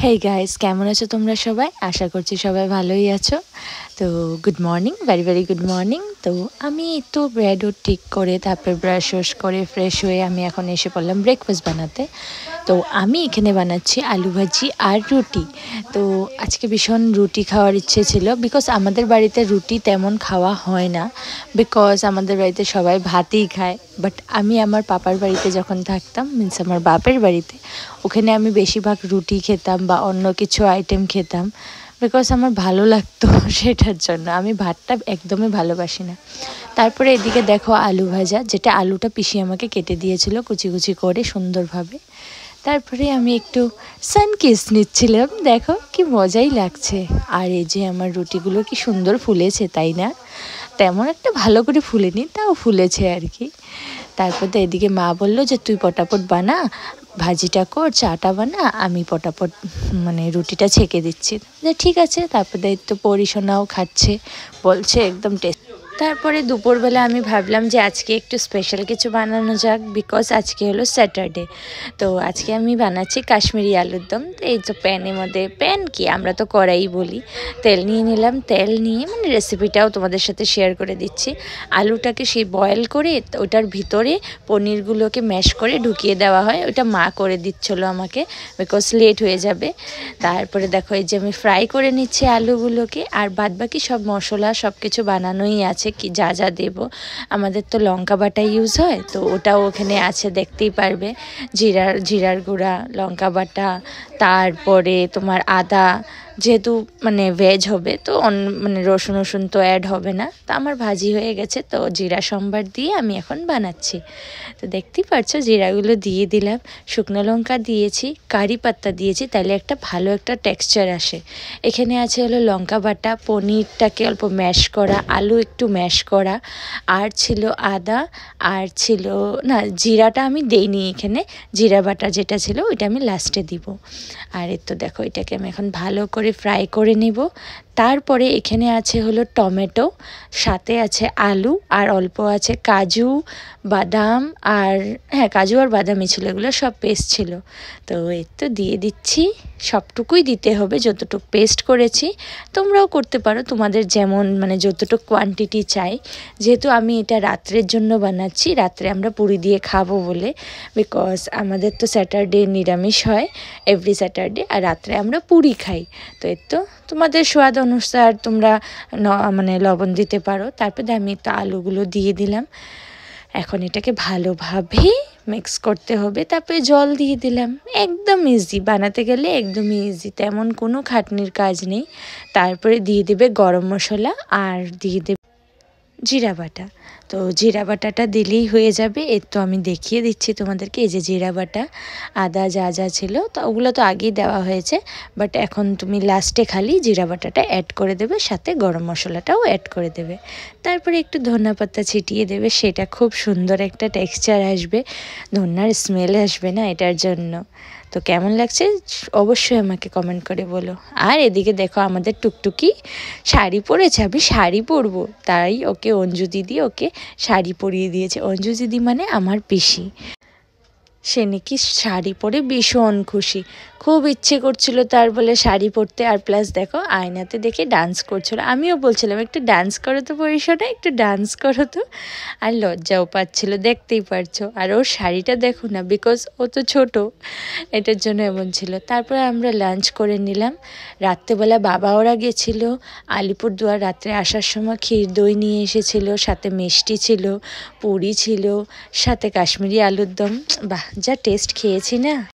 Hey guys, কেমন আছো তোমরা সবাই? আশা করছি সবাই ভালোই আছো। তো good morning, very very good morning. তো আমি একটু ব্রেড ঠিক করে তারপর ব্রাশ ওয়াশ করে ফ্রেশ হয়ে আমি এখন এসে পড়লাম ব্রেকফাস্ট বানাতে। তো আমি এখানে বানাচ্ছি আলু ভাজি আর রুটি। তো আজকে ভীষণ রুটি খাওয়ার ইচ্ছে ছিল, বিকজ আমাদের বাড়িতে রুটি তেমন খাওয়া হয় না, বিকজ আমাদের বাড়িতে সবাই ভাতই খায়। বাট আমি আমার পাপার বাড়িতে যখন থাকতাম, মিনস আমার বাপের বাড়িতে, ওখানে আমি বেশিরভাগ রুটি খেতাম বা অন্য কিছু আইটেম খেতাম, বিকজ আমার ভালো লাগতো সেটার জন্য। আমি ভাতটা একদমই ভালোবাসি না। তারপরে এদিকে দেখো আলু ভাজা, যেটা আলুটা পিষি আমাকে কেটে দিয়েছিল কুচি কুচি করে সুন্দরভাবে। তারপরে আমি একটু সানকিস নিচ্ছিলাম, দেখো কি মজাই লাগছে। আর এই যে আমার রুটিগুলো কি সুন্দর ফুলেছে, তাই না? তেমন একটা ভালো করে ফুলেনি, তাও ফুলেছে আর কি। তারপর তো এদিকে মা বললো যে তুই পটাপট বানা, ভাজিটা কর, চাটা বানা, আমি পটাপট রুটিটা ছেঁকে দিচ্ছি। ঠিক আছে। তারপর দায়িত্ব পরিশোনাও খাচ্ছে, বলছে একদম টেস্ট। তারপরে দুপুরবেলা আমি ভাবলাম যে আজকে একটু স্পেশাল কিছু বানানো যাক, বিকজ আজকে হলো স্যাটারডে। তো আজকে আমি বানাচ্ছি কাশ্মীরি আলুর দম। এই তো প্যানের মধ্যে, প্যান কি আমরা তো কড়াই বলি, তেল নিয়ে নিলাম। তেল নিয়ে রেসিপিটাও তোমাদের সাথে শেয়ার করে দিচ্ছি। আলুটাকে সেই বয়েল করে ওটার ভিতরে পনিরগুলোকে ম্যাশ করে ঢুকিয়ে দেওয়া হয়। ওটা মা করে দিচ্ছিলো আমাকে, বিকজ লেট হয়ে যাবে। তারপরে দেখো এই যে আমি ফ্রাই করে নিচ্ছি আলুগুলোকে, আর বাদবাকি সব মশলা সব কিছু বানানোই আছে। কি যা যা দেব, আমাদের তো লঙ্কা বাটা ইউজ হয়, তো ওটাও ওখানে আছে, দেখতেই পারবে। জিরার গুঁড়া, লঙ্কা বাটা, তারপরে তোমার আদা, যেহেতু ভেজ হবে তো রসুন তো অ্যাড হবে না। তো আমার ভাজি হয়ে গেছে, তো জিরা সম্বার দিয়ে আমি এখন বানাচ্ছি। তো দেখতেই পাচ্ছ জিরাগুলো দিয়ে দিলাম, শুকনো লঙ্কা দিয়েছি, কারি পাত্তা দিয়েছি, তাহলে একটা ভালো একটা টেক্সচার আসে। এখানে আছে হলো লঙ্কা বাটা, পনিরটাকে অল্প ম্যাশ করা, আলু একটু ম্যাশ করা, আর ছিল আদা, আর ছিল না জিরাটা আমি দেইনি এখানে, জিরা বাটা যেটা ছিল ওইটা আমি লাস্টে দিব। আর এর তো দেখো এটাকে আমি এখন ভালো করে ফ্রাই করে নেব। তারপরে এখানে আছে হলো টমেটো, সাথে আছে আলু, আর অল্প আছে কাজু বাদাম, আর হ্যাঁ কাজু আর বাদামই ছিল, এগুলো সব পেস্ট ছিল। তো এর তো দিয়ে দিচ্ছি, সবটুকুই দিতে হবে যতটুকু পেস্ট করেছি। তোমরাও করতে পারো তোমাদের যেমন যতটুকু কোয়ান্টিটি চাই। যেহেতু আমি এটা রাত্রের জন্য বানাচ্ছি, রাত্রে আমরা পুরি দিয়ে খাবো বলে, বিকজ আমাদের তো স্যাটারডে নিরামিষ হয় এভরি স্যাটারডে, আর রাত্রে আমরা পুরি খাই। তো এর তো তোমাদের স্বাদ অনুসার তোমরা লবণ দিতে পারো। তারপরে আমি তো আলুগুলো দিয়ে দিলাম। এখন এটাকে ভালোভাবে মিক্স করতে হবে, তারপরে জল দিয়ে দিলাম। একদম ইজি, বানাতে গেলে একদমই ইজি, তেমন কোনো খাটনির কাজ নেই। তারপরে দিয়ে দেবে গরম মশলা, আর দিয়ে দেবে জিরা বাটা। তো জিরা বাটাটা দিলেই হয়ে যাবে। এর তো আমি দেখিয়ে দিচ্ছি তোমাদেরকে, এই যে জিরা বাটা, আদা যা যা ছিল তো ওগুলো তো আগেই দেওয়া হয়েছে, বাট এখন তুমি লাস্টে খালি জিরা বাটাটা অ্যাড করে দেবে, সাথে গরম মশলাটাও অ্যাড করে দেবে। তারপরে একটু ধনিয়া পাতা ছিটিয়ে দেবে, সেটা খুব সুন্দর একটা টেক্সচার আসবে, ধনিয়ার স্মেল আসবে না এটার জন্য। তো কেমন লাগছে অবশ্যই আমাকে কমেন্ট করে বলো। আর এদিকে দেখো আমাদের টুকটুকি শাড়ি পরেছে, আমি শাড়ি পরবো, তাই ওকে অঞ্জু দিদি ওকে শাড়ি পরিয়ে দিয়েছে। অঞ্জু দিদি আমার পিসি, সে নাকি শাড়ি পরে ভীষণ খুশি, খুব ইচ্ছে করছিল তার বলে শাড়ি পরতে। আর প্লাস দেখো আয়নাতে দেখে ডান্স করছিল, আমিও বলছিলাম একটু ডান্স করো তো পরিশোনা, একটু ডান্স করো তো। আর লজ্জাও পাচ্ছিল, দেখতেই পারছো। আর ওর শাড়িটা দেখো না, বিকজ ও তো ছোট, এটার জন্য এমন ছিল। তারপরে আমরা লাঞ্চ করে নিলাম। রাত্রেবেলা বাবা ওরা গেছিলো আলিপুরদুয়ার, রাত্রে আসার সময় ক্ষীর দই নিয়ে এসেছিল, সাথে মিষ্টি ছিল, পুরি ছিল, সাথে কাশ্মীরি আলুর দম। বাহ, যা টেস্ট খেয়েছি না।